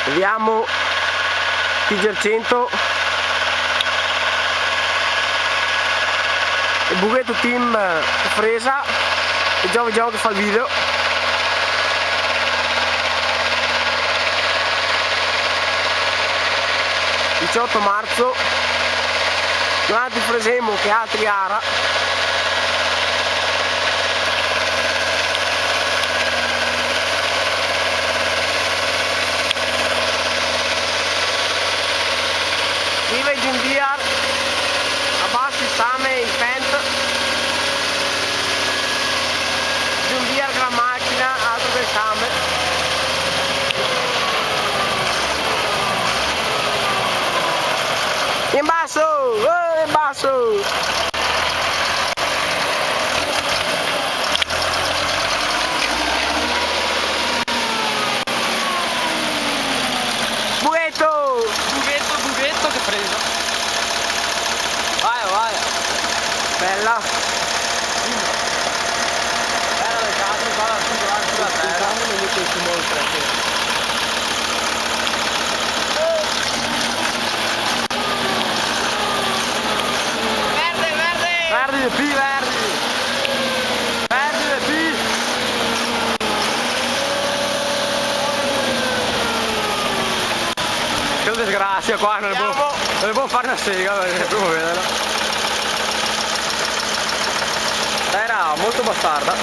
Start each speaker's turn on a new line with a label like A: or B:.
A: Vediamo Tiger 100 il Bughetto Team Fresa, e già vediamo che fa il video. Il 18 marzo durante il Fresemo che ha a Triara. Viva il Jim Deere, abbassi Same il Fent, Jim Deere gran macchina, altro del Same. In basso, in basso!
B: Bughetto che presa. Vai.
A: Bella!
B: Era le case, va sulla terra.
A: Non mi piace molto. Verdi le P, verdi! Verdi le P! Che disgrazia qua, non ne può fare una sega perché proprio vederla. Era molto bastarda.